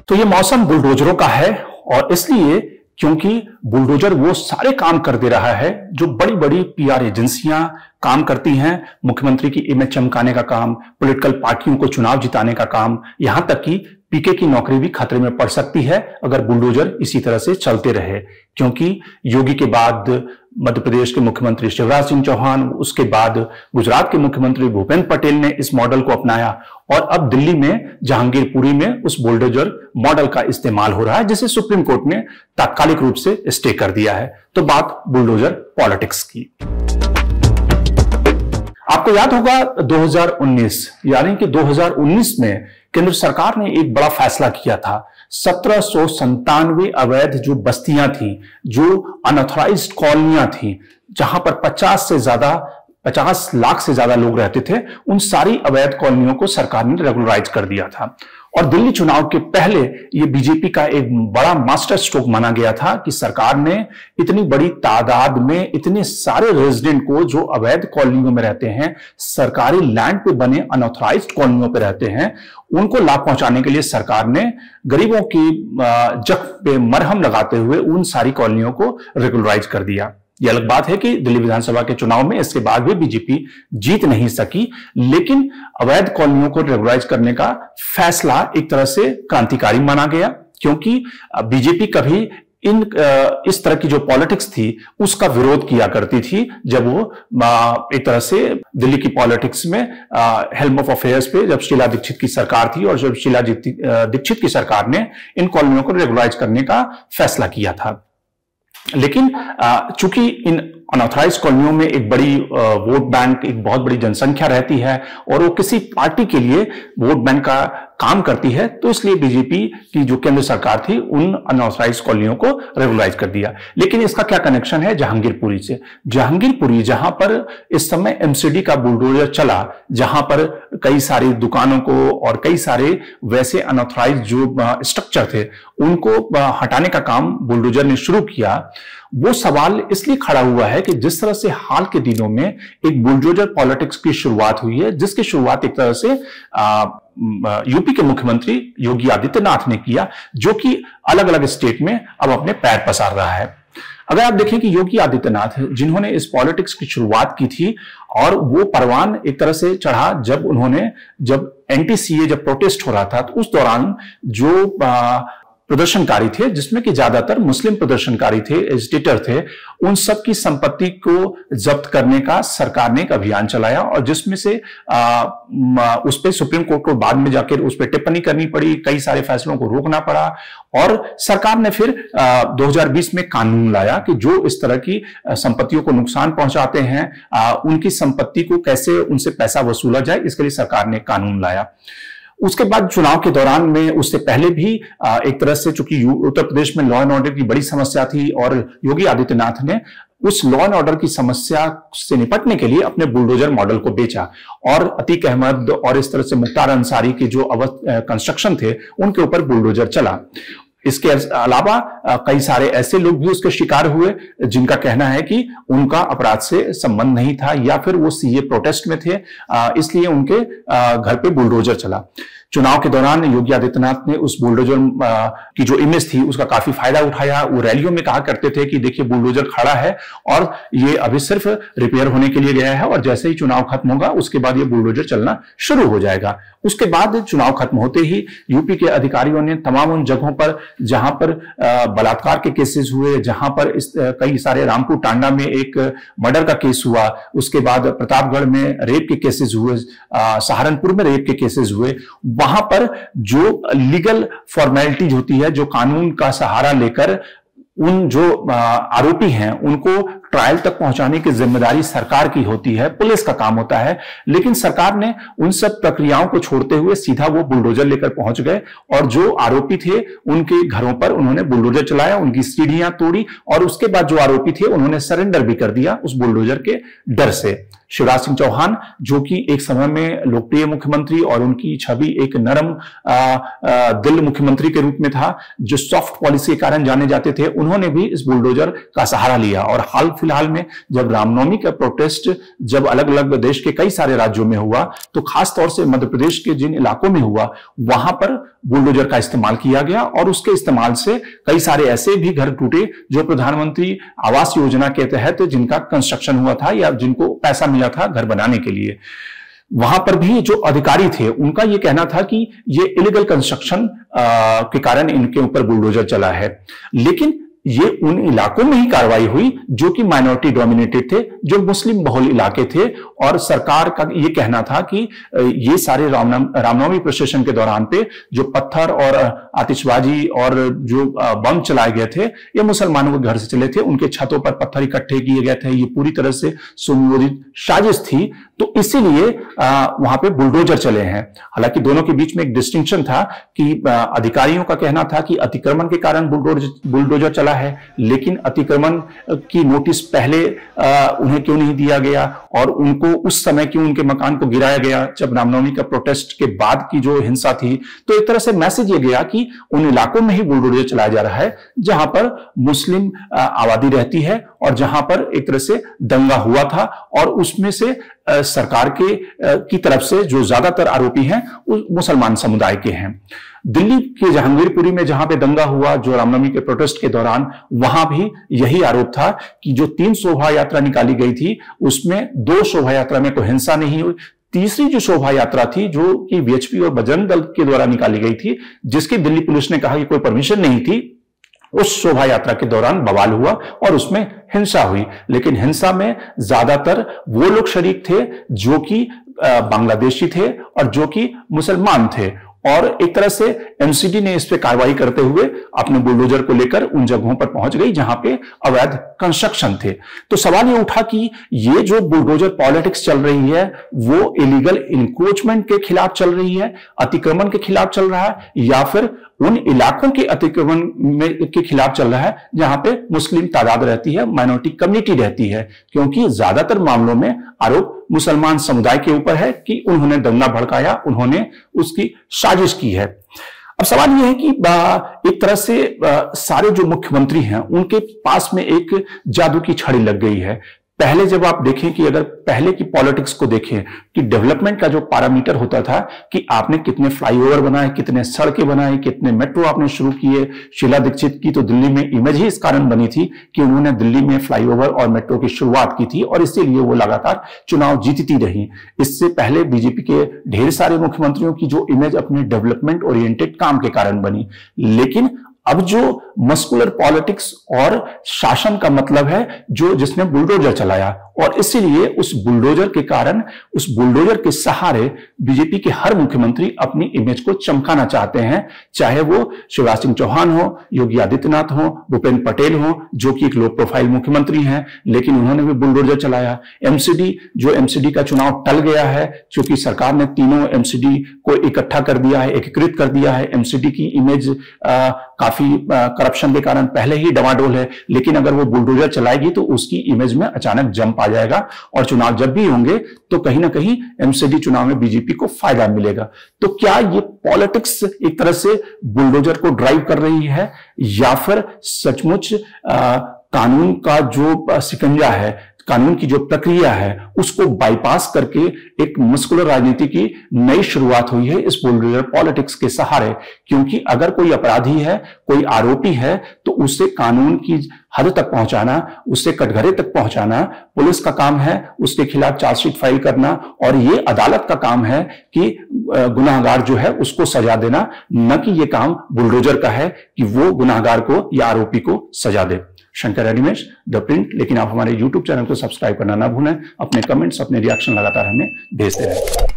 तो ये मौसम बुलडोजरों का है और इसलिए क्योंकि बुलडोजर वो सारे काम कर दे रहा है जो बड़ी बड़ी पीआर एजेंसियां काम करती हैं। मुख्यमंत्री की इमेज चमकाने का काम, पॉलिटिकल पार्टियों को चुनाव जिताने का काम, यहां तक कि पीके की नौकरी भी खतरे में पड़ सकती है अगर बुलडोजर इसी तरह से चलते रहे। क्योंकि योगी के बाद मध्य प्रदेश के मुख्यमंत्री शिवराज सिंह चौहान, उसके बाद गुजरात के मुख्यमंत्री भूपेंद्र पटेल ने इस मॉडल को अपनाया और अब दिल्ली में जहांगीरपुरी में उस बुलडोजर मॉडल का इस्तेमाल हो रहा है, जिसे सुप्रीम कोर्ट ने तात्कालिक रूप से स्टे कर दिया है। तो बात बुलडोजर पॉलिटिक्स की। आपको याद होगा 2019 यानी कि 2019 में केंद्र सरकार ने एक बड़ा फैसला किया था। 1797 अवैध जो बस्तियां थी, जो अनऑथराइज्ड कॉलोनियां थी, जहां पर 50 लाख से ज्यादा लोग रहते थे, उन सारी अवैध कॉलोनियों को सरकार ने रेगुलराइज कर दिया था। और दिल्ली चुनाव के पहले ये बीजेपी का एक बड़ा मास्टर स्ट्रोक माना गया था कि सरकार ने इतनी बड़ी तादाद में इतने सारे रेजिडेंट को जो अवैध कॉलोनियों में रहते हैं, सरकारी लैंड पे बने अनऑथराइज्ड कॉलोनियों पे रहते हैं, उनको लाभ पहुंचाने के लिए सरकार ने गरीबों की जख्म पे मरहम लगाते हुए उन सारी कॉलोनियों को रेगुलराइज कर दिया। यह अलग बात है कि दिल्ली विधानसभा के चुनाव में इसके बाद भी बीजेपी जीत नहीं सकी, लेकिन अवैध कॉलोनियों को रेगुलराइज करने का फैसला एक तरह से क्रांतिकारी माना गया। क्योंकि बीजेपी कभी इस तरह की जो पॉलिटिक्स थी उसका विरोध किया करती थी, जब वो एक तरह से दिल्ली की पॉलिटिक्स में हेल्म ऑफ अफेयर्स पे जब शीला दीक्षित की सरकार थी और जब शीला दीक्षित की सरकार ने इन कॉलोनियों को रेगुलराइज करने का फैसला किया था। लेकिन चूंकि इन अनऑथराइज्ड कॉलोनियों में एक बड़ी वोट बैंक, एक बहुत बड़ी जनसंख्या रहती है और वो किसी पार्टी के लिए वोट बैंक का काम करती है, तो इसलिए बीजेपी की जो केंद्र सरकार थी उन अनऑथराइज्ड कॉलोनियों को रेगुलराइज कर दिया। लेकिन इसका क्या कनेक्शन है जहांगीरपुरी से? जहांगीरपुरी जहां पर इस समय एमसीडी का बुलडोजर चला, जहां पर कई सारी दुकानों को और कई सारे वैसे अनऑथराइज्ड जो स्ट्रक्चर थे उनको हटाने का काम बुलडोजर ने शुरू किया, वो सवाल इसलिए खड़ा हुआ है कि जिस तरह से हाल के दिनों में एक बुलडोजर पॉलिटिक्स की शुरुआत हुई है, जिसकी शुरुआत एक तरह से यूपी के मुख्यमंत्री योगी आदित्यनाथ ने किया, जो कि अलग अलग स्टेट में अब अपने पैर पसार रहा है। अगर आप देखें कि योगी आदित्यनाथ जिन्होंने इस पॉलिटिक्स की शुरुआत की थी और वो परवान एक तरह से चढ़ा जब एंटी-सीए जब प्रोटेस्ट हो रहा था, तो उस दौरान जो प्रदर्शनकारी थे, जिसमें कि ज्यादातर मुस्लिम प्रदर्शनकारी थे, एजिटेटर थे, उन सब की संपत्ति को जब्त करने का सरकार ने एक अभियान चलाया और जिसमें से उस पे सुप्रीम कोर्ट को बाद में जाकर उस पे टिप्पणी करनी पड़ी, कई सारे फैसलों को रोकना पड़ा और सरकार ने फिर 2020 में कानून लाया कि जो इस तरह की संपत्तियों को नुकसान पहुंचाते हैं, उनकी संपत्ति को कैसे उनसे पैसा वसूला जाए, इसके लिए सरकार ने कानून लाया। उसके बाद चुनाव के दौरान में, उससे पहले भी एक तरह से चूंकि उत्तर प्रदेश में लॉ एंड ऑर्डर की बड़ी समस्या थी और योगी आदित्यनाथ ने उस लॉ एंड ऑर्डर की समस्या से निपटने के लिए अपने बुलडोजर मॉडल को बेचा और अतीक अहमद और इस तरह से मुख्तार अंसारी के जो कंस्ट्रक्शन थे उनके ऊपर बुलडोजर चला। इसके अलावा कई सारे ऐसे लोग भी उसके शिकार हुए जिनका कहना है कि उनका अपराध से संबंध नहीं था या फिर वो सीए प्रोटेस्ट में थे, इसलिए उनके घर पे बुलडोजर चला। चुनाव के दौरान योगी आदित्यनाथ ने उस बुलडोजर की जो इमेज थी उसका काफी फायदा उठाया। वो रैलियों में कहा करते थे कि देखिए बुलडोजर खड़ा है और ये अभी सिर्फ रिपेयर होने के लिए गया है और जैसे ही चुनाव खत्म होगा उसके बाद ये बुलडोजर चलना शुरू हो जाएगा। उसके बाद चुनाव खत्म होते ही यूपी के अधिकारियों ने तमाम उन जगहों पर जहां पर बलात्कार के केसेस हुए, जहां पर कई सारे, रामपुर टांडा में एक मर्डर का केस हुआ, उसके बाद प्रतापगढ़ में रेप के केसेस हुए, सहारनपुर में रेप के केसेस हुए, वहां पर जो लीगल फॉर्मेलिटीज होती है, जो कानून का सहारा लेकर उन जो आरोपी हैं उनको ट्रायल तक पहुंचाने की जिम्मेदारी सरकार की होती है, पुलिस का काम होता है, लेकिन सरकार ने उन सब प्रक्रियाओं को छोड़ते हुए सीधा वो बुलडोजर लेकर पहुंच गए और जो आरोपी थे उनके घरों पर उन्होंने बुलडोजर चलाया, उनकी सीढ़ियां तोड़ी और उसके बाद जो आरोपी थे उन्होंने सरेंडर भी कर दिया उस बुलडोजर के डर से। शिवराज सिंह चौहान, जो कि एक समय में लोकप्रिय मुख्यमंत्री और उनकी छवि एक नरम दिल मुख्यमंत्री के रूप में था, जो सॉफ्ट पॉलिसी के कारण जाने जाते थे, उन्होंने भी इस बुलडोजर का सहारा लिया और हाल फिलहाल में जब रामनवमी का प्रोटेस्ट जब अलग अलग देश के कई सारे राज्यों में हुआ, तो खास तौर से मध्य प्रदेश के जिन इलाकों में हुआ वहां पर बुलडोजर का इस्तेमाल किया गया और उसके इस्तेमाल से कई सारे ऐसे भी घर टूटे जो प्रधानमंत्री आवास योजना के तहत जिनका कंस्ट्रक्शन हुआ था या जिनको पैसा मिला था घर बनाने के लिए। वहां पर भी जो अधिकारी थे उनका यह कहना था कि ये इलीगल कंस्ट्रक्शन के कारण इनके ऊपर बुलडोजर चला है, लेकिन ये उन इलाकों में ही कार्रवाई हुई जो कि माइनॉरिटी डोमिनेटेड थे, जो मुस्लिम बहुल इलाके थे। और सरकार का ये कहना था कि ये सारे रामनवमी प्रोसेशन के दौरान पे जो पत्थर और आतिशबाजी और जो बम चलाए गए थे ये मुसलमानों के घर से चले थे, उनके छतों पर पत्थर इकट्ठे किए गए थे, ये पूरी तरह से सुनियोजित साजिश थी। तो इसीलिए वहां पे बुलडोजर चले हैं। हालांकि दोनों के बीच में एक डिस्टिंक्शन था कि अधिकारियों का कहना था कि अतिक्रमण के कारण बुलडोजर चला है, लेकिन अतिक्रमण की नोटिस पहले उन्हें क्यों नहीं दिया गया और उनको उस समय क्यों उनके मकान को गिराया गया जब रामनवमी का प्रोटेस्ट के बाद की जो हिंसा थी। तो एक तरह से मैसेज ये गया कि उन इलाकों में ही बुलडोजर चलाया जा रहा है जहां पर मुस्लिम आबादी रहती है और जहां पर एक तरह से दंगा हुआ था और उसमें से सरकार की तरफ से जो ज्यादातर आरोपी हैं वो मुसलमान समुदाय के हैं। दिल्ली के जहांगीरपुरी में जहां पे दंगा हुआ जो रामनवमी के प्रोटेस्ट के दौरान, वहां भी यही आरोप था कि जो 3 शोभा यात्रा निकाली गई थी उसमें 2 शोभा यात्रा में कोई हिंसा नहीं हुई। तीसरी जो शोभा यात्रा थी जो कि वीएचपी और बजरंग दल के द्वारा निकाली गई थी, जिसकी दिल्ली पुलिस ने कहा कि कोई परमिशन नहीं थी, उस शोभा यात्रा के दौरान बवाल हुआ और उसमें हिंसा हुई। लेकिन हिंसा में ज्यादातर वो लोग शरीक थे जो कि बांग्लादेशी थे और जो कि मुसलमान थे। और एक तरह से एमसीडी ने इस पे कार्रवाई करते हुए अपने बुलडोजर को लेकर उन जगहों पर पहुंच गई जहां पे अवैध कंस्ट्रक्शन थे। तो सवाल ये उठा कि ये जो बुलडोजर पॉलिटिक्स चल रही है वो इलीगल इंक्रोचमेंट के खिलाफ चल रही है, अतिक्रमण के खिलाफ चल रहा है, या फिर उन इलाकों के अतिक्रमण के खिलाफ चल रहा है जहां पे मुस्लिम तादाद रहती है, माइनॉरिटी कम्युनिटी रहती है। क्योंकि ज्यादातर मामलों में आरोप मुसलमान समुदाय के ऊपर है कि उन्होंने दंगा भड़काया, उन्होंने उसकी साजिश की है। अब सवाल यह है कि एक तरह से सारे जो मुख्यमंत्री हैं उनके पास में एक जादू की छड़ी लग गई है। पहले जब आप देखें कि अगर पहले की पॉलिटिक्स को देखें कि डेवलपमेंट का जो पैरामीटर होता था कि आपने कितने फ्लाईओवर बनाए, कितने सड़कें बनाई, कितने मेट्रो आपने शुरू किए। शीला दीक्षित की तो दिल्ली में इमेज ही इस कारण बनी थी कि उन्होंने दिल्ली में फ्लाईओवर और मेट्रो की शुरुआत की थी और इसीलिए वो लगातार चुनाव जीतती रही। इससे पहले बीजेपी के ढेर सारे मुख्यमंत्रियों की जो इमेज अपने डेवलपमेंट ओरिएंटेड काम के कारण बनी। लेकिन अब जो मस्कुलर पॉलिटिक्स और शासन का मतलब है जो जिसने बुलडोजर चलाया, और इसीलिए उस बुलडोजर के कारण, उस बुलडोजर के सहारे बीजेपी के हर मुख्यमंत्री अपनी इमेज को चमकाना चाहते हैं। चाहे वो शिवराज सिंह चौहान हो, योगी आदित्यनाथ हो, भूपेंद्र पटेल हो, जो कि एक लो प्रोफाइल मुख्यमंत्री हैं, लेकिन उन्होंने भी बुलडोजर चलाया। एमसीडी का चुनाव टल गया है क्योंकि सरकार ने तीनों एमसीडी को इकट्ठा कर दिया है, एकीकृत कर दिया है। एमसीडी की इमेज काफी करप्शन के कारण पहले ही डवाडोल है, लेकिन अगर वो बुलडोजर चलाएगी तो उसकी इमेज में अचानक जंप आ जाएगा और चुनाव जब भी होंगे तो कहीं ना कहीं एमसीडी चुनाव में बीजेपी को फायदा मिलेगा। तो क्या ये पॉलिटिक्स एक तरह से बुलडोजर को ड्राइव कर रही है या फिर सचमुच कानून का जो शिकंजा है, कानून की जो प्रक्रिया है उसको बाईपास करके एक मस्कुलर राजनीति की नई शुरुआत हुई है इस बुलडोजर पॉलिटिक्स के सहारे? क्योंकि अगर कोई अपराधी है, कोई आरोपी है, तो उसे कानून की हद तक पहुंचाना, उससे कटघरे तक पहुंचाना पुलिस का काम है, उसके खिलाफ चार्जशीट फाइल करना, और ये अदालत का काम है कि गुनाहगार जो है उसको सजा देना, न कि ये काम बुलडोजर का है कि वो गुनाहगार को या आरोपी को सजा दे। Shankar Animesh The Print. लेकिन आप हमारे YouTube चैनल को सब्सक्राइब करना ना भूलें। अपने कमेंट्स, अपने रिएक्शन लगातार हमें भेजते रहें।